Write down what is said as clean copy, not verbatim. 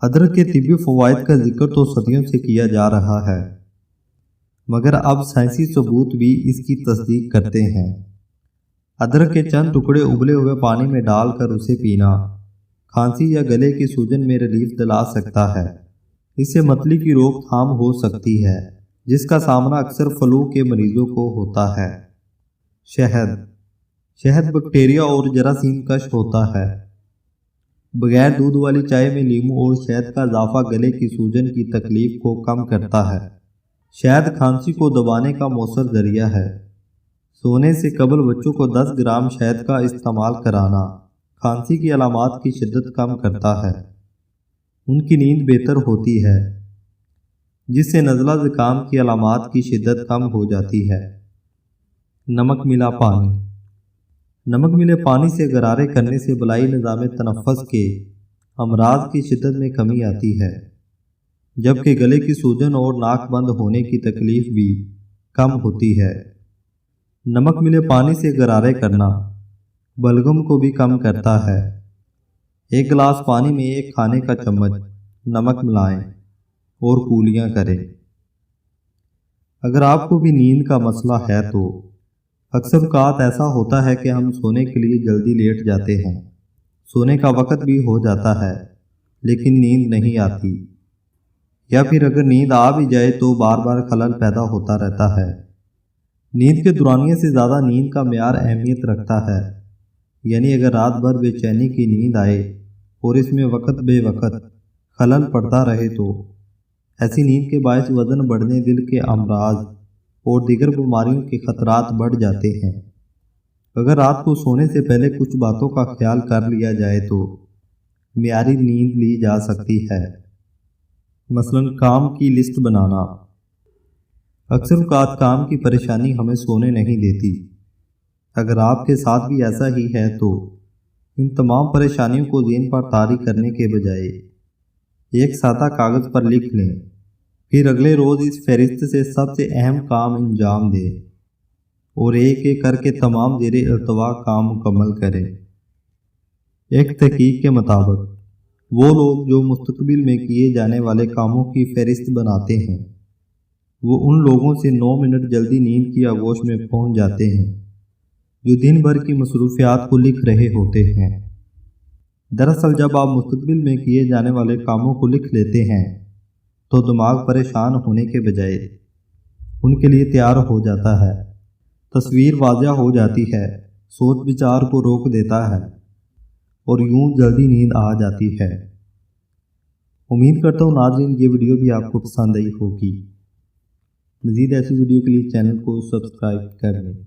ادرک کے طبی فوائد کا ذکر تو صدیوں سے کیا جا رہا ہے، مگر اب سائنسی ثبوت بھی اس کی تصدیق کرتے ہیں۔ ادرک کے چند ٹکڑے ابلے ہوئے پانی میں ڈال کر اسے پینا کھانسی یا گلے کی سوجن میں ریلیف دلا سکتا ہے۔ اس سے متلی کی روک تھام ہو سکتی ہے، جس کا سامنا اکثر فلو کے مریضوں کو ہوتا ہے۔ شہد بیکٹیریا اور جراثیم کش ہوتا ہے۔ بغیر دودھ والی چائے میں لیموں اور شہد کا اضافہ گلے کی سوجن کی تکلیف کو کم کرتا ہے۔ شہد کھانسی کو دبانے کا مؤثر ذریعہ ہے۔ سونے سے قبل بچوں کو 10 گرام شہد کا استعمال کرانا کھانسی کی علامات کی شدت کم کرتا ہے۔ ان کی نیند بہتر ہوتی ہے، جس سے نزلہ زکام کی علامات کی شدت کم ہو جاتی ہے۔ نمک ملا پانی۔ نمک ملے پانی سے غرارے کرنے سے بالائی نظام تنفس کے امراض کی شدت میں کمی آتی ہے، جبکہ گلے کی سوجن اور ناک بند ہونے کی تکلیف بھی کم ہوتی ہے۔ نمک ملے پانی سے غرارے کرنا بلغم کو بھی کم کرتا ہے۔ 1 گلاس پانی میں 1 کھانے کا چمچ نمک ملائیں اور کولیاں کریں۔ اگر آپ کو بھی نیند کا مسئلہ ہے تو اکثر اوقات ایسا ہوتا ہے کہ ہم سونے کے لیے جلدی لیٹ جاتے ہیں، سونے کا وقت بھی ہو جاتا ہے لیکن نیند نہیں آتی، یا پھر اگر نیند آ بھی جائے تو بار بار خلل پیدا ہوتا رہتا ہے۔ نیند کے دورانیے سے زیادہ نیند کا معیار اہمیت رکھتا ہے، یعنی اگر رات بھر بے چینی کی نیند آئے اور اس میں وقت بے وقت خلل پڑتا رہے تو ایسی نیند کے باعث وزن بڑھنے، دل کے امراض اور دیگر بیماریوں کے خطرات بڑھ جاتے ہیں۔ اگر رات کو سونے سے پہلے کچھ باتوں کا خیال کر لیا جائے تو معیاری نیند لی جا سکتی ہے۔ مثلا کام کی لسٹ بنانا۔ اکثر اوقات کام کی پریشانی ہمیں سونے نہیں دیتی۔ اگر آپ کے ساتھ بھی ایسا ہی ہے تو ان تمام پریشانیوں کو ذہن پر طاری کرنے کے بجائے ایک سادہ کاغذ پر لکھ لیں، پھر اگلے روز اس فہرست سے سب سے اہم کام انجام دیں اور ایک ایک کر کے تمام زیر التوا کام مکمل کریں۔ ایک تحقیق کے مطابق وہ لوگ جو مستقبل میں کیے جانے والے کاموں کی فہرست بناتے ہیں، وہ ان لوگوں سے 9 منٹ جلدی نیند کی آغوش میں پہنچ جاتے ہیں جو دن بھر کی مصروفیات کو لکھ رہے ہوتے ہیں۔ دراصل جب آپ مستقبل میں کیے جانے والے کاموں کو لکھ لیتے ہیں تو دماغ پریشان ہونے کے بجائے ان کے لیے تیار ہو جاتا ہے، تصویر واضح ہو جاتی ہے، سوچ بچار کو روک دیتا ہے اور یوں جلدی نیند آ جاتی ہے۔ امید کرتا ہوں ناظرین یہ ویڈیو بھی آپ کو پسند آئی ہوگی۔ مزید ایسی ویڈیو کے لیے چینل کو سبسکرائب کر لیں۔